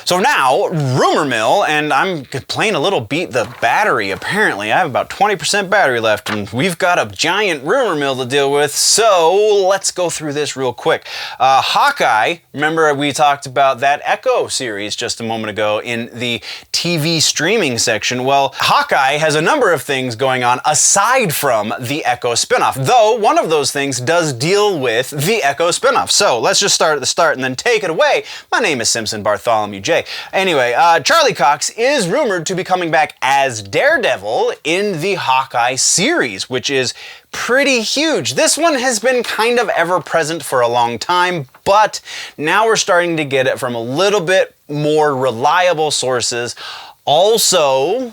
So now, rumor mill, and I'm playing a little beat the battery, apparently. I have about 20% battery left, and we've got a giant rumor mill to deal with, so let's go through this real quick. Hawkeye, remember we talked about that Echo series just a moment ago in the TV streaming section. Well, Hawkeye has a number of things going on aside from the Echo spinoff, though one of those things does deal with the Echo spinoff. So let's just start at the start and then take it away. My name is Simpson Bartholomew J. Anyway, Charlie Cox is rumored to be coming back as Daredevil in the Hawkeye series, which is pretty huge. This one has been kind of ever-present for a long time, but now we're starting to get it from a little bit more reliable sources. Also,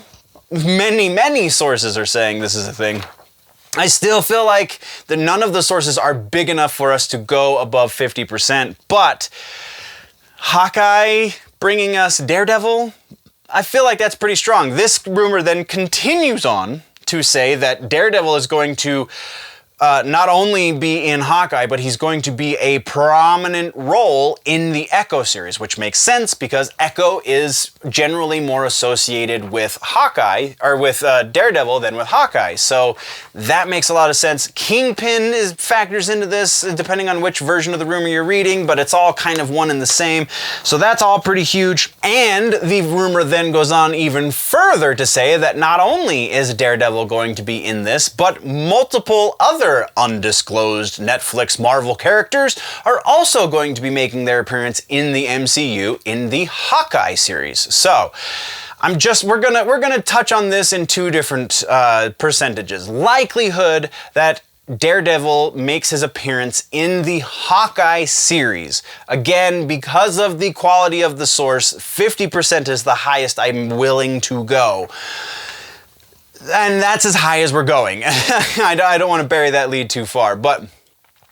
many sources are saying this is a thing. I still feel like none of the sources are big enough for us to go above 50%, but Hawkeye bringing us Daredevil, I feel like that's pretty strong. This rumor then continues on to say that Daredevil is going to not only be in Hawkeye, but he's going to be a prominent role in the Echo series, which makes sense because Echo is generally more associated with Hawkeye, or with Daredevil than with Hawkeye. So that makes a lot of sense. Kingpin factors into this, depending on which version of the rumor you're reading, but it's all kind of one and the same. So that's all pretty huge. And the rumor then goes on even further to say that not only is Daredevil going to be in this, but multiple other undisclosed Netflix Marvel characters are also going to be making their appearance in the MCU in the Hawkeye series. So we're gonna touch on this in two different percentages. Likelihood that Daredevil makes his appearance in the Hawkeye series. Again, because of the quality of the source, 50% is the highest I'm willing to go. And that's as high as we're going. I don't want to bury that lead too far. But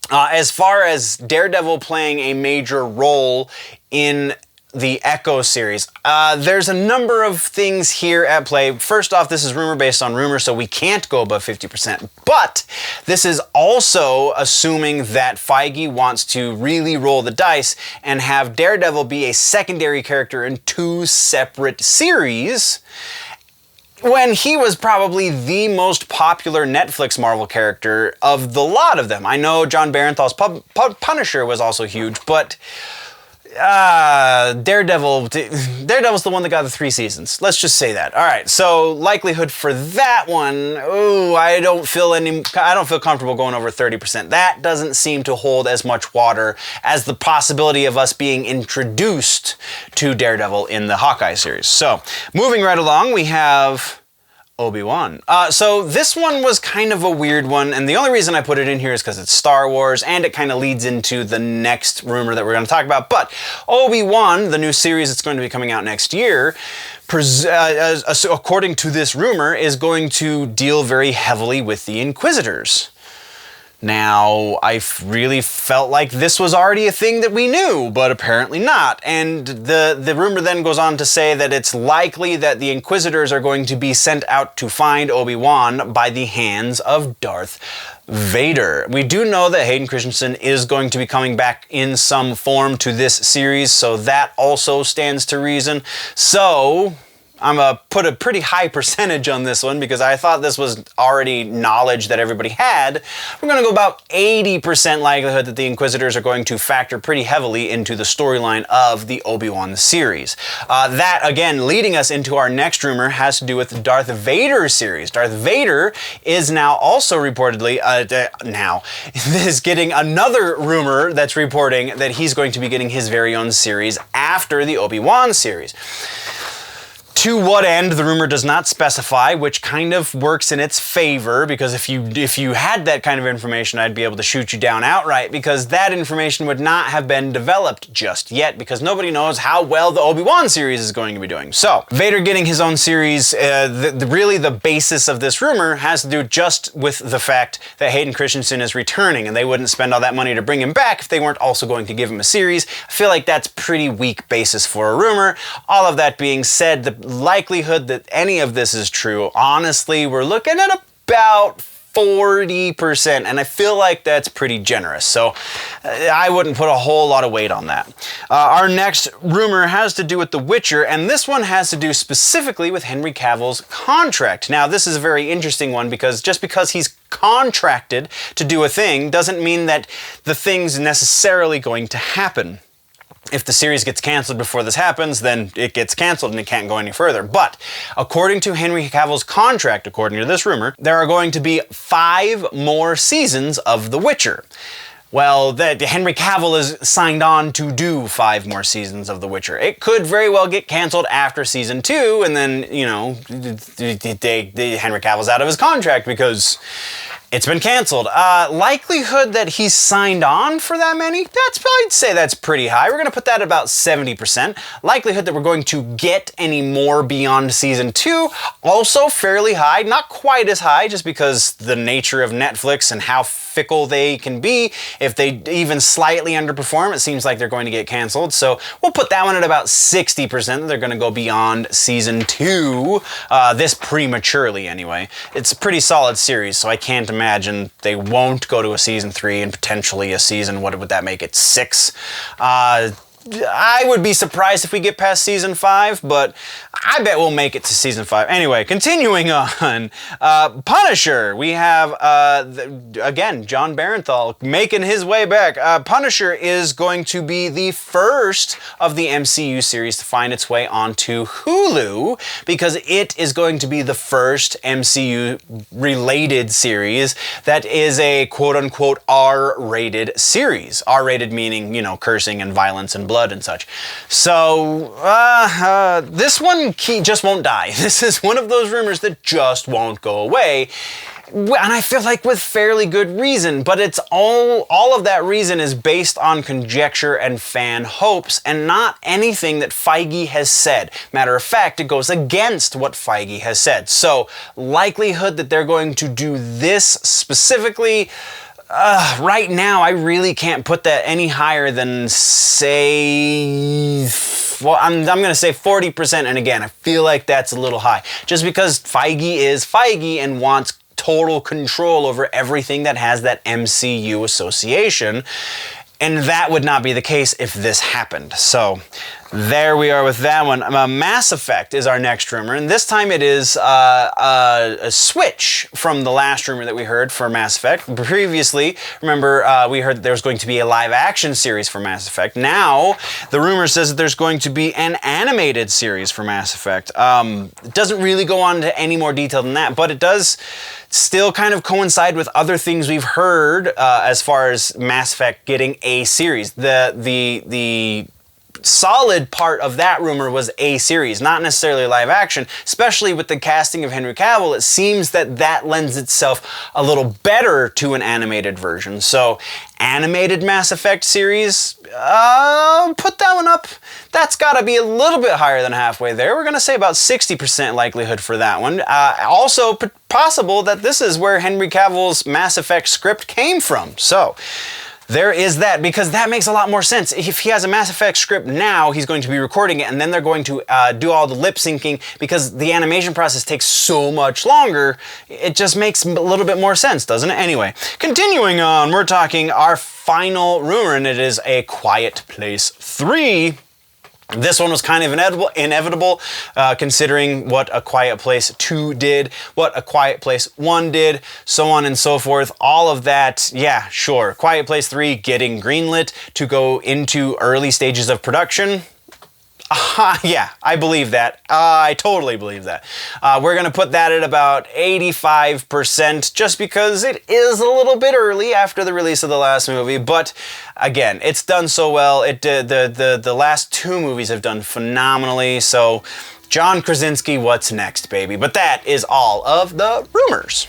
as far as Daredevil playing a major role in the Echo series, there's a number of things here at play. First off, this is rumor based on rumor, so we can't go above 50%. But this is also assuming that Feige wants to really roll the dice and have Daredevil be a secondary character in two separate series, when he was probably the most popular Netflix Marvel character of the lot of them. I know John Barenthal's Punisher was also huge, but Daredevil's the one that got the 3 seasons. Let's just say that. All right, so likelihood for that one, I don't feel comfortable going over 30%. That doesn't seem to hold as much water as the possibility of us being introduced to Daredevil in the Hawkeye series. So, moving right along, we have ObiWan. So this one was kind of a weird one, and the only reason I put it in here is because it's Star Wars, and it kind of leads into the next rumor that we're going to talk about. But ObiWan, the new series that's going to be coming out next year, according to this rumor, is going to deal very heavily with the Inquisitors. Now, I really felt like this was already a thing that we knew, but apparently not. And the rumor then goes on to say that it's likely that the Inquisitors are going to be sent out to find Obi-Wan by the hands of Darth Vader. We do know that Hayden Christensen is going to be coming back in some form to this series, so that also stands to reason. So I'm going to put a pretty high percentage on this one because I thought this was already knowledge that everybody had. We're going to go about 80% likelihood that the Inquisitors are going to factor pretty heavily into the storyline of the Obi-Wan series. That, again, leading us into our next rumor has to do with the Darth Vader series. Darth Vader is now also reportedly, is getting another rumor that's reporting that he's going to be getting his very own series after the Obi-Wan series. To what end, the rumor does not specify, which kind of works in its favor, because if you had that kind of information, I'd be able to shoot you down outright, because that information would not have been developed just yet, because nobody knows how well the Obi-Wan series is going to be doing. So, Vader getting his own series, really the basis of this rumor has to do just with the fact that Hayden Christensen is returning, and they wouldn't spend all that money to bring him back if they weren't also going to give him a series. I feel like that's pretty weak basis for a rumor. All of that being said, the likelihood that any of this is true, honestly, we're looking at about 40%, and I feel like that's pretty generous, so I wouldn't put a whole lot of weight on that. Our next rumor has to do with The Witcher, and this one has to do specifically with Henry Cavill's contract. Now, this is a very interesting one because just because he's contracted to do a thing doesn't mean that the thing's necessarily going to happen. If the series gets canceled before this happens, then it gets canceled and it can't go any further. But according to Henry Cavill's contract, according to this rumor, there are going to be 5 more seasons of The Witcher. Well, Henry Cavill is signed on to do 5 more seasons of The Witcher. It could very well get canceled after season 2, and then, you know, Henry Cavill's out of his contract because it's been canceled. Likelihood that he's signed on for that many? I'd say that's pretty high. We're gonna put that at about 70%. Likelihood that we're going to get any more beyond season 2, also fairly high. Not quite as high, just because the nature of Netflix and how fickle they can be. If they even slightly underperform, it seems like they're going to get canceled. So we'll put that one at about 60%. They're gonna go beyond season 2, this prematurely anyway. It's a pretty solid series, so I can't imagine they won't go to a season 3 and potentially a season, what would that make it, 6? I would be surprised if we get past season 5, but I bet we'll make it to season 5. Anyway, continuing on, Punisher. We have, again, John Barenthal making his way back. Punisher is going to be the first of the MCU series to find its way onto Hulu, because it is going to be the first MCU-related series that is a quote-unquote R-rated series. R-rated meaning, you know, cursing and violence and blood and such. So, this one just won't die. This is one of those rumors that just won't go away. And I feel like with fairly good reason, but it's all of that reason is based on conjecture and fan hopes and not anything that Feige has said. Matter of fact, it goes against what Feige has said. So, likelihood that they're going to do this specifically, right now, I really can't put that any higher than, say, well, I'm going to say 40%, and again, I feel like that's a little high. Just because Feige is Feige and wants total control over everything that has that MCU association, and that would not be the case if this happened. So, there we are with that one. Mass Effect is our next rumor, and this time it is a switch from the last rumor that we heard for Mass Effect. Previously, remember, we heard that there was going to be a live-action series for Mass Effect. Now, the rumor says that there's going to be an animated series for Mass Effect. It doesn't really go on to any more detail than that, but it does still kind of coincide with other things we've heard as far as Mass Effect getting a series. The solid part of that rumor was a series, not necessarily live action, especially with the casting of Henry Cavill. It seems that lends itself a little better to an animated version. So, animated Mass Effect series, put that one up. That's got to be a little bit higher than halfway there. We're going to say about 60% likelihood for that one. Also, possible that this is where Henry Cavill's Mass Effect script came from. So, there is that, because that makes a lot more sense. If he has a Mass Effect script now, he's going to be recording it, and then they're going to do all the lip syncing, because the animation process takes so much longer. It just makes a little bit more sense, doesn't it? Anyway, continuing on, we're talking our final rumor, and it is A Quiet Place 3. This one was kind of inevitable, considering what A Quiet Place 2 did, what A Quiet Place 1 did, so on and so forth. All of that, yeah, sure. Quiet Place 3 getting greenlit to go into early stages of production. Yeah, I believe that. I totally believe that. We're going to put that at about 85%, just because it is a little bit early after the release of the last movie. But again, it's done so well. The last 2 movies have done phenomenally. So, John Krasinski, what's next, baby? But that is all of the rumors.